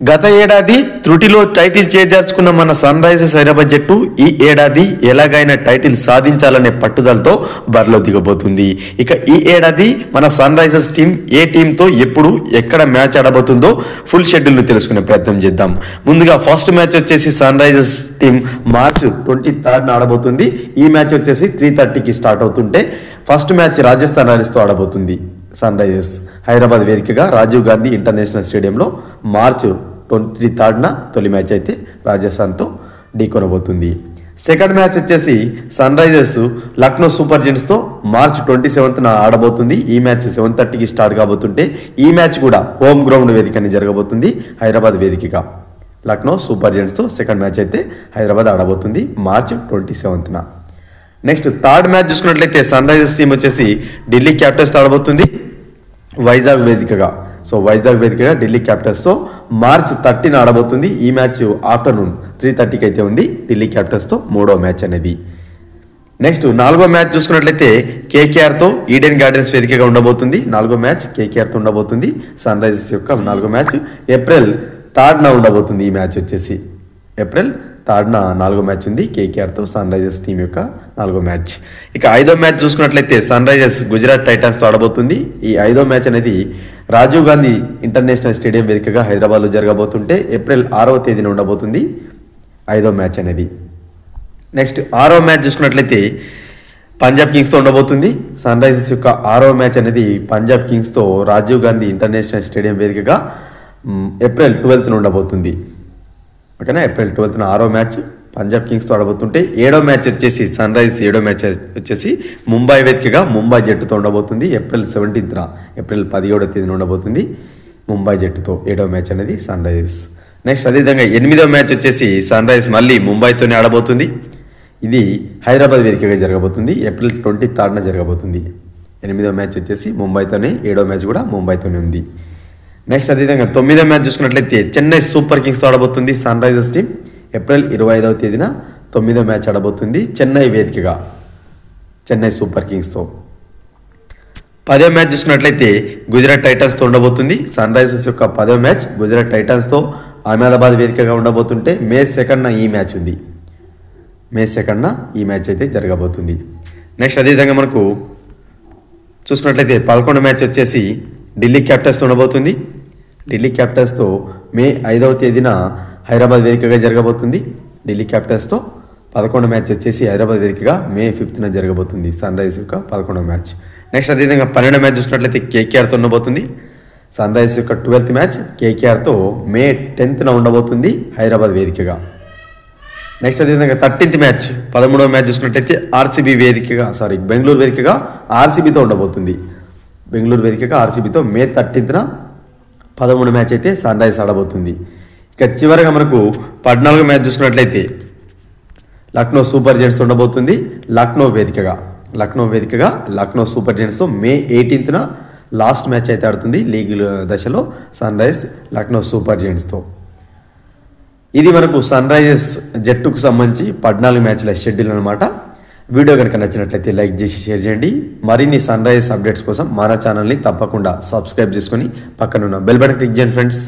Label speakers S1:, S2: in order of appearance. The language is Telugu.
S1: గత ఏడాది త్రుటిలో టైటిల్ చేజార్చుకున్న మన సన్ రైజర్స్ హైదరాబాద్ జట్టు ఈ ఏడాది ఎలాగైనా టైటిల్ సాధించాలనే పట్టుదలతో బరిలో దిగబోతుంది. ఇక ఈ ఏడాది మన సన్ రైజర్స్ టీం ఏ టీంతో ఎప్పుడు ఎక్కడ మ్యాచ్ ఆడబోతుందో ఫుల్ షెడ్యూల్ను తెలుసుకునే ప్రయత్నం చేద్దాం. ముందుగా ఫస్ట్ మ్యాచ్ వచ్చేసి సన్ రైజర్స్ టీం మార్చ్ 23 ఆడబోతుంది. ఈ మ్యాచ్ వచ్చేసి 3:30కి స్టార్ట్ అవుతుంటే ఫస్ట్ మ్యాచ్ రాజస్థాన్ రాయల్స్తో ఆడబోతుంది. సన్ రైజర్స్ హైదరాబాద్ వేదికగా రాజీవ్ గాంధీ ఇంటర్నేషనల్ స్టేడియంలో మార్చ్ 23 తొలి మ్యాచ్ అయితే రాజస్థాన్తో ఢీకొనబోతుంది. సెకండ్ మ్యాచ్ వచ్చేసి సన్ రైజర్స్ లక్నో సూపర్ జెయింట్స్తో మార్చ్ 27 ఆడబోతుంది. ఈ మ్యాచ్ 7:30కి స్టార్ట్ కాబోతుంటే ఈ మ్యాచ్ కూడా హోమ్ గ్రౌండ్ వేదికని జరగబోతుంది. హైదరాబాద్ వేదికగా లక్నో సూపర్ జెయింట్స్తో సెకండ్ మ్యాచ్ అయితే హైదరాబాద్ ఆడబోతుంది మార్చ్ 27. నెక్స్ట్ థర్డ్ మ్యాచ్ చూసుకున్నట్లయితే సన్ రైజర్స్ టీం వచ్చేసి ఢిల్లీ క్యాపిటల్స్తో ఆడబోతుంది వైజాగ్ వేదికగా. సో వైజాగ్ వేదికగా ఢిల్లీ క్యాపిటల్స్తో మార్చ్ 30 ఆడబోతుంది. ఈ మ్యాచ్ ఆఫ్టర్నూన్ 3:30కి అయితే ఉంది ఢిల్లీ క్యాపిటల్స్తో మూడో మ్యాచ్ అనేది. నెక్స్ట్ నాలుగో మ్యాచ్ చూసుకున్నట్లయితే కేకేఆర్తో ఈడెన్ గార్డెన్స్ వేదికగా ఉండబోతుంది. నాలుగో మ్యాచ్ కేకేఆర్తో ఉండబోతుంది. సన్ రైజర్స్ యొక్క నాలుగో మ్యాచ్ ఏప్రిల్ 3 ఉండబోతుంది. ఈ మ్యాచ్ వచ్చేసి ఏప్రిల్ 3 నాలుగో మ్యాచ్ ఉంది కేకేఆర్తో సన్ రైజర్స్ టీం యొక్క నాలుగో మ్యాచ్. ఇక ఐదో మ్యాచ్ చూసుకున్నట్లయితే సన్ రైజర్స్ గుజరాత్ టైటాన్స్తో ఆడబోతుంది. ఈ ఐదో మ్యాచ్ అనేది రాజీవ్ గాంధీ ఇంటర్నేషనల్ స్టేడియం వేదికగా హైదరాబాద్లో జరగబోతుంటే ఏప్రిల్ 6 ఉండబోతుంది ఐదో మ్యాచ్ అనేది. నెక్స్ట్ ఆరో మ్యాచ్ చూసుకున్నట్లయితే పంజాబ్ కింగ్స్తో ఉండబోతుంది. సన్ రైజర్స్ యొక్క ఆరో మ్యాచ్ అనేది పంజాబ్ కింగ్స్తో రాజీవ్ గాంధీ ఇంటర్నేషనల్ స్టేడియం వేదికగా ఏప్రిల్ 12 ఉండబోతుంది. ఓకేనా, ఏప్రిల్ 12 ఆరో మ్యాచ్ పంజాబ్ కింగ్స్తో ఆడబోతుంటే ఏడో మ్యాచ్ వచ్చేసి సన్ రైజర్స్ ఏడో మ్యాచ్ వచ్చేసి ముంబై వేదికగా ముంబై జట్టుతో ఉండబోతుంది. ఏప్రిల్ 17 ఏప్రిల్ 17 ఉండబోతుంది ముంబై జట్టుతో ఏడో మ్యాచ్ అనేది సన్ రైజర్స్. నెక్స్ట్ అదేవిధంగా ఎనిమిదో మ్యాచ్ వచ్చేసి సన్ రైజర్స్ మళ్ళీ ముంబైతోనే ఆడబోతుంది. ఇది హైదరాబాద్ వేదికగా జరగబోతుంది. ఏప్రిల్ 23 జరగబోతుంది. ఎనిమిదో మ్యాచ్ వచ్చేసి ముంబైతోనే, ఏడో మ్యాచ్ కూడా ముంబైతోనే ఉంది. నెక్స్ట్ అదేవిధంగా తొమ్మిదో మ్యాచ్ చూసుకున్నట్లయితే చెన్నై సూపర్ కింగ్స్తో ఆడబోతుంది సన్ రైజర్స్ టీం. ఏప్రిల్ 25 తొమ్మిదో మ్యాచ్ ఆడబోతుంది చెన్నై వేదికగా చెన్నై సూపర్ కింగ్స్తో. పదో మ్యాచ్ చూసుకున్నట్లయితే గుజరాత్ టైటాన్స్తో ఉండబోతుంది. సన్ రైజర్స్ యొక్క పదో మ్యాచ్ గుజరాత్ టైటాన్స్తో అహ్మదాబాద్ వేదికగా ఉండబోతుంటే మే 2 ఈ మ్యాచ్ ఉంది. మే 2 ఈ మ్యాచ్ అయితే జరగబోతుంది. నెక్స్ట్ అదేవిధంగా మనకు చూసుకున్నట్లయితే 11 మ్యాచ్ వచ్చేసి ఢిల్లీ క్యాపిటల్స్తో ఉండబోతుంది. ఢిల్లీ క్యాపిటల్స్తో మే 5 హైదరాబాద్ వేదికగా జరగబోతుంది. ఢిల్లీ క్యాపిటల్స్తో 11 మ్యాచ్ వచ్చేసి హైదరాబాద్ వేదికగా మే 5 జరగబోతుంది సన్ రైజర్స్ యొక్క 11 మ్యాచ్. నెక్స్ట్ అదేవిధంగా 12 మ్యాచ్ చూసుకున్నట్లయితే కేకేఆర్తో ఉండబోతుంది. సన్ రైజర్స్ యొక్క 12th మ్యాచ్ కేకేఆర్తో మే 10 ఉండబోతుంది హైదరాబాద్ వేదికగా. నెక్స్ట్ అదేవిధంగా 13th మ్యాచ్ 13వ మ్యాచ్ చూసుకున్నట్లయితే ఆర్సీబీ వేదికగా బెంగళూరు వేదికగా ఆర్సీబీతో ఉండబోతుంది. బెంగళూరు వేదికగా ఆర్సీబీతో మే 13 13 మ్యాచ్ అయితే సన్ రైజర్స్ ఆడబోతుంది. ఇక చివరిగా మనకు 14వ మ్యాచ్ చూసుకున్నట్లయితే లక్నో సూపర్ జెయింట్స్తో ఉండబోతుంది. లక్నో వేదికగా లక్నో సూపర్ జెయింట్స్తో మే 18 లాస్ట్ మ్యాచ్ అయితే ఆడుతుంది లీగ్ దశలో సన్ రైజర్స్ లక్నో సూపర్ జెయింట్స్తో. ఇది మనకు సన్ రైజర్స్ జట్టుకు సంబంధించి 14 మ్యాచ్ల షెడ్యూల్ అనమాట. వీడియో కనుక నచ్చినట్లయితే లైక్ చేసి షేర్ చేయండి. మరిన్ని సన్ రైజర్స్ అప్డేట్స్ కోసం మన ఛానల్ని తప్పకుండా సబ్స్క్రైబ్ చేసుకొని పక్కనున్న బెల్ బటన్ క్లిక్ చేయండి ఫ్రెండ్స్.